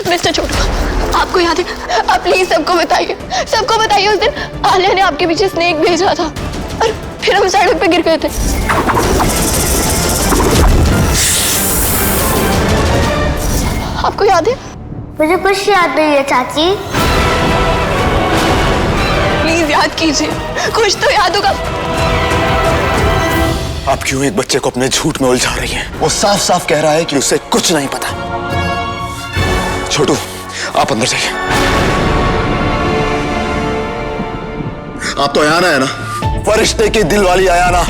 Mister छोटू, आपको याद है? आप प्लीज सबको बताइए उस दिन आलिया ने आपके पीछे स्नेक भेजा था और फिर हम सड़क पे गिर गए थे। आपको याद है? मुझे कुछ याद नहीं है चाची। प्लीज याद कीजिए, कुछ तो याद होगा। आप क्यों एक बच्चे को अपने झूठ में उलझा रही हैं? वो साफ साफ कह रहा है कि उसे कुछ नहीं पता। छोटू, आप अंदर जाइए। आप तो अयाना है ना, फरिश्ते की दिल वाली अयाना,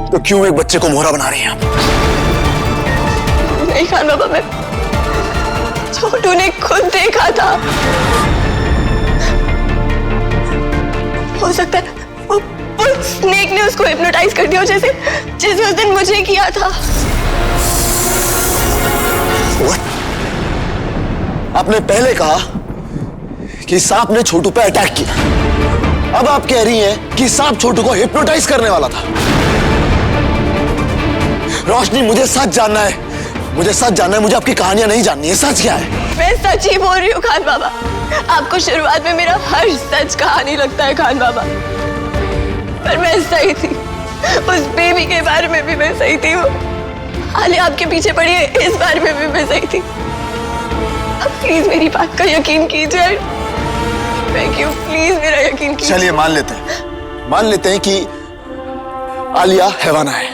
तो क्यों एक बच्चे को मोहरा बना रही हैं आप? नहीं खान बाबा, मैं छोटू ने खुद देखा था। हो सकता है वो स्नेक ने उसको हिप्नोटाइज कर दिया, जैसे उस दिन मुझे किया था। What? आपने पहले कहा कि सांप ने छोटू पे अटैक किया, अब आप कह रही हैं कि सांप छोटू को हिप्नोटाइज करने वाला था। रोशनी, मुझे सच जानना है, मुझे आपकी कहानियां नहीं जाननी है। सच क्या है? मैं सच ही बोल रही हूँ खान बाबा। आपको शुरुआत में मेरा हर सच कहानी लगता है खान बाबा, पर मैं सही थी। उस बेबी के बारे में भी मैं सही थी। वो आलिया आपके पीछे पड़ी है, इस बारे में भी मैं सही थी। अब प्लीज मेरी बात का यकीन कीजिए। प्लीज मेरा यकीन कीजिए। चलिए मान लेते हैं कि आलिया हैवाना है।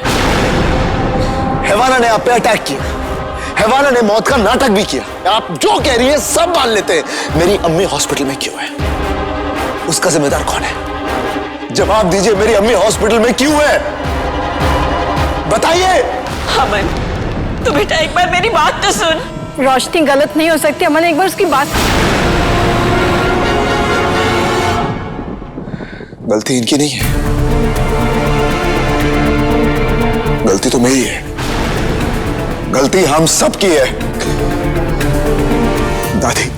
हैवाना ने आप पे अटैक किया, हैवाना ने मौत का नाटक भी किया। आप जो कह रही हैं सब मान लेते हैं। मेरी अम्मी हॉस्पिटल में क्यों है? उसका जिम्मेदार कौन है? जवाब दीजिए, मेरी अम्मी हॉस्पिटल में क्यों है? बताइए। अमन, तू बेटा एक बार मेरी बात तो सुन। रोशनी गलत नहीं हो सकती अमन, एक बार उसकी बात। गलती इनकी नहीं है, गलती तो मेरी है, गलती हम सब की है। दादी,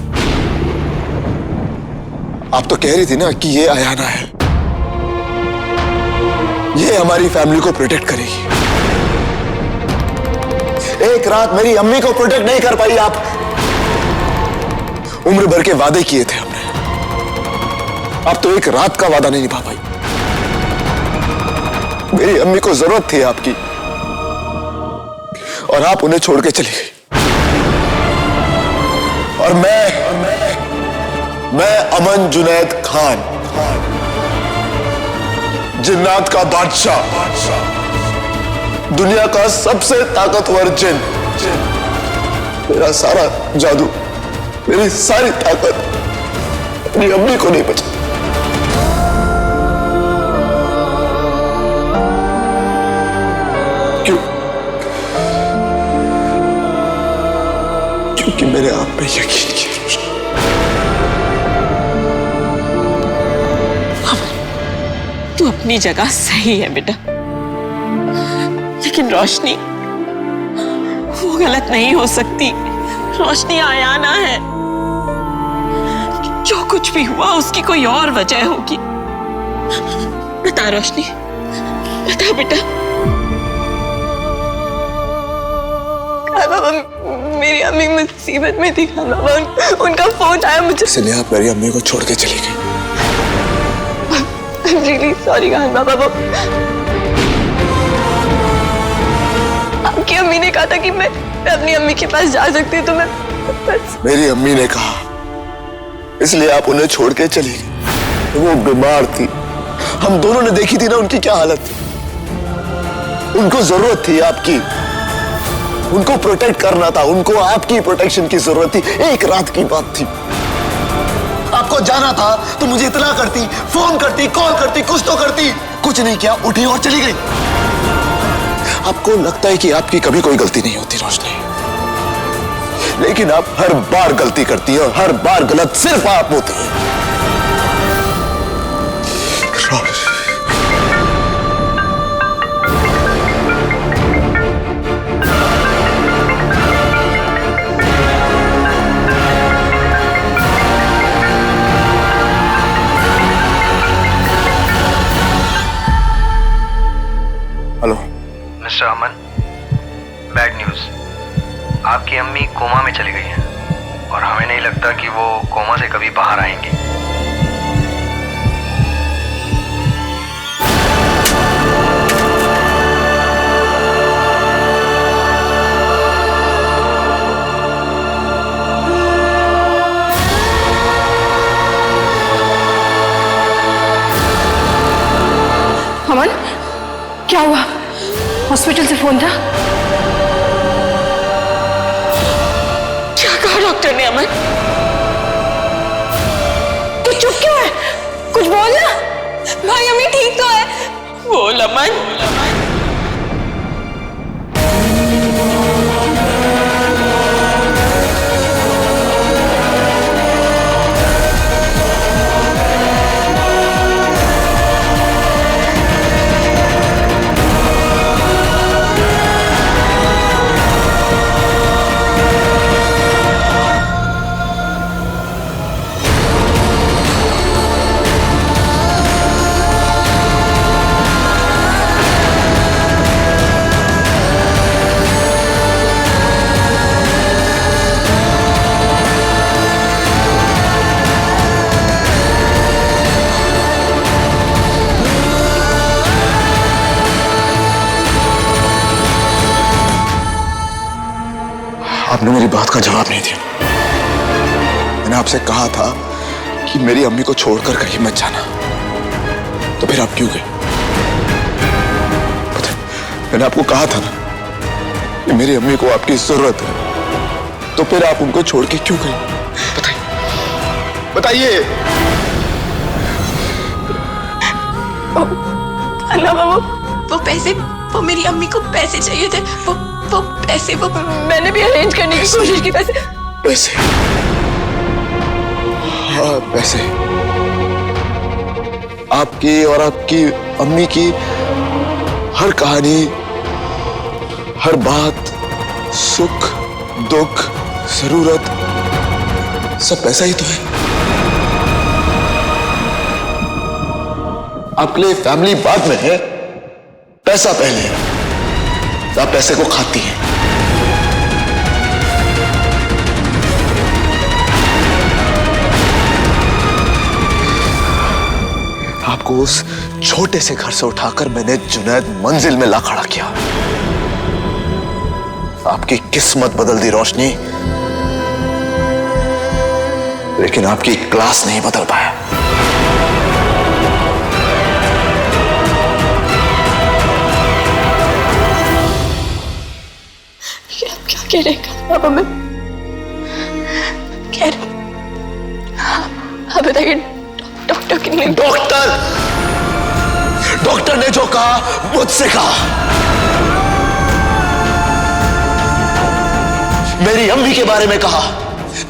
आप तो कह रही थी ना कि ये अयाना है, ये हमारी फैमिली को प्रोटेक्ट करेगी। एक रात मेरी अम्मी को प्रोटेक्ट नहीं कर पाई आप। उम्र भर के वादे किए थे हमने, अब तो एक रात का वादा नहीं निभा पाई। मेरी अम्मी को जरूरत थी आपकी और आप उन्हें छोड़ के चली गई। और मैं अमन जुनैद खान, जिन्नात का बादशाह, दुनिया का सबसे ताकतवर जिन, मेरा सारा जादू, मेरी सारी ताकत मेरी अम्मी को नहीं बचा। क्यों? क्योंकि मैंने आप पे यकीन किया। तू अपनी जगह सही है बेटा, लेकिन रोशनी वो गलत नहीं हो सकती। रोशनी अयाना है, जो कुछ भी हुआ उसकी कोई और वजह होगी। बता रोशनी, बता बेटा। बाबा, मेरी अम्मी मुसीबत में थी बाबा, उनका फोन आया मुझे। इसलिए आप मेरी अम्मी को छोड़ के चली गई। I'm really sorry खान बाबा। वो आपकी अम्मी ने कहा था कि मैं अपनी अम्मी के पास जा सकती हूँ, तो मैं बस। मेरी अम्मी ने कहा, इसलिए आप उन्हें छोड़ के चली गई। वो बीमार थी, हम दोनों ने देखी थी ना उनकी क्या हालत थी। उनको जरूरत थी आपकी, उनको प्रोटेक्ट करना था, उनको आपकी प्रोटेक्शन की जरूरत थी। एक रात की बात थी, आपको जाना था तो मुझे इत्तला करती, फोन करती, कॉल करती, कुछ तो करती। कुछ नहीं किया, उठी और चली गई। आपको लगता है कि आपकी कभी कोई गलती नहीं होती रोशनी, लेकिन आप हर बार गलती करती है और हर बार गलत सिर्फ आप होती है। हेलो मिस्टर अमन, बैड न्यूज़, आपकी अम्मी कोमा में चली गई हैं और हमें नहीं लगता कि वो कोमा से कभी बाहर आएंगे। अमन, क्या हुआ? हॉस्पिटल से फोन था? क्या कहा डॉक्टर ने? अमन, तू चुप क्यों है? कुछ बोल ना। भाई अम्मी ठीक तो है? बोल अमन। आपने मेरी बात का जवाब नहीं दिया। मैंने आपसे कहा था कि मेरी अम्मी को छोड़कर कहीं मत जाना, तो फिर आप क्यों गए? मैंने आपको कहा था ना कि मेरी अम्मी को आपकी जरूरत है, तो फिर आप उनको छोड़ के क्यों गए? बताइए बताइए। अन्ना बाबू, वो पैसे, वो मेरी अम्मी को पैसे चाहिए थे। वो पैसे वो मैंने भी अरेंज करने की कोशिश की। पैसे पैसे, हाँ पैसे। आपकी और आपकी अम्मी की हर कहानी, हर बात, सुख दुख, जरूरत, सब पैसा ही तो है। आपके लिए फैमिली बाद में है, पैसा पहले है। आप पैसे को खाती हैं। आपको उस छोटे से घर से उठाकर मैंने जुनैद मंजिल में ला खड़ा किया। आपकी किस्मत बदल दी रोशनी, लेकिन आपकी क्लास नहीं बदल पाया। कह रहे पापा? मैं कह रही, हाँ बताइए डॉक्टर की नहीं। डॉक्टर ने जो कहा मुझसे कहा। मेरी अम्मी के बारे में कहा।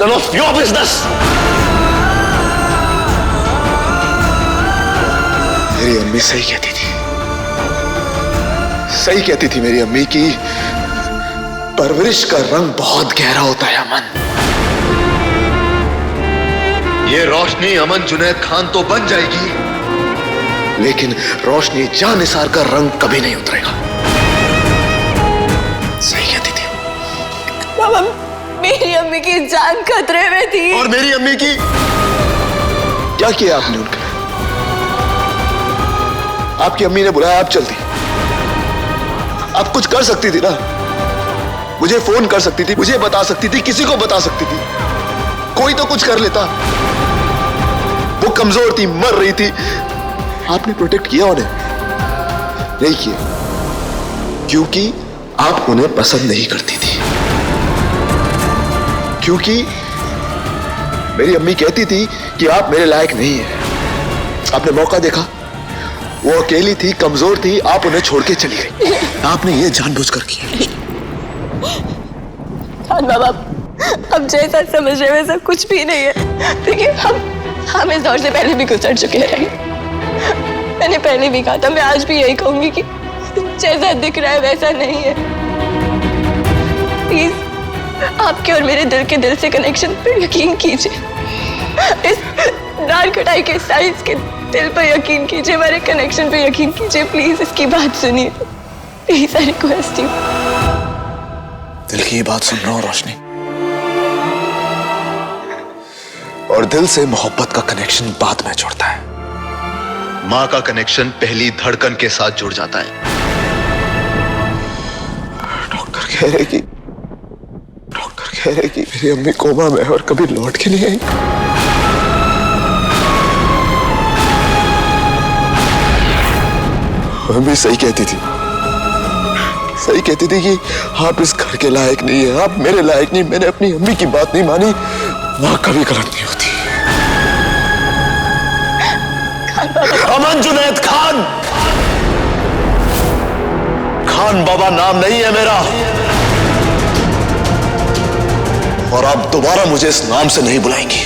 None of your business। मेरी अम्मी सही कहती थी, सही कहती थी मेरी अम्मी की परवरिश का रंग बहुत गहरा होता है अमन। ये रोशनी अमन जुनैद खान तो बन जाएगी, लेकिन रोशनी जान निसार का रंग कभी नहीं उतरेगा। सही कहती थी। बाबा, मेरी अम्मी की जान खतरे में थी। और मेरी अम्मी की क्या किया आपने उनका? आपकी अम्मी ने बुलाया, आप चलती। आप कुछ कर सकती थी ना, मुझे फोन कर सकती थी, मुझे बता सकती थी, किसी को बता सकती थी, कोई तो कुछ कर लेता। वो कमजोर थी, मर रही थी, आपने प्रोटेक्ट किया उन्हें? नहीं किया, क्योंकि आप उन्हें पसंद नहीं करती थी। क्योंकि मेरी अम्मी कहती थी कि आप मेरे लायक नहीं हैं। आपने मौका देखा, वो अकेली थी, कमजोर थी, आप उन्हें छोड़ के चली गई। आपने ये जानबूझकर किया। खान बाबा, अब जैसा समझ रहे वैसा कुछ भी नहीं है। देखिए, हम इस दौर से पहले भी गुजर चुके हैं। मैंने पहले भी कहा था, मैं आज भी यही कहूंगी कि जैसा दिख रहा है वैसा नहीं है। प्लीज आपके और मेरे दिल के दिल से कनेक्शन पर यकीन कीजिए। इस नार कटाई के साइज के दिल पर यकीन कीजिए, हमारे कनेक्शन पर यकीन कीजिए। प्लीज इसकी बात सुनिए, प्लीज आई रिक्वेस्ट यू। दिल की ये बात सुन रहा हूं रोशनी, और दिल से मोहब्बत का कनेक्शन बाद में जुड़ता है। मां का कनेक्शन पहली धड़कन के साथ जुड़ जाता है। डॉक्टर कह रहे कि मेरी अम्मी कोमा में है और कभी लौट के नहीं आई। अम्मी सही कहती थी कि आप इस घर के लायक नहीं है, आप मेरे लायक नहीं। मैंने अपनी अम्मी की बात नहीं मानी। मां कभी गलत नहीं होती। अमन जुनैद खान, खान बाबा नाम नहीं है मेरा, और आप दोबारा मुझे इस नाम से नहीं बुलाएंगी।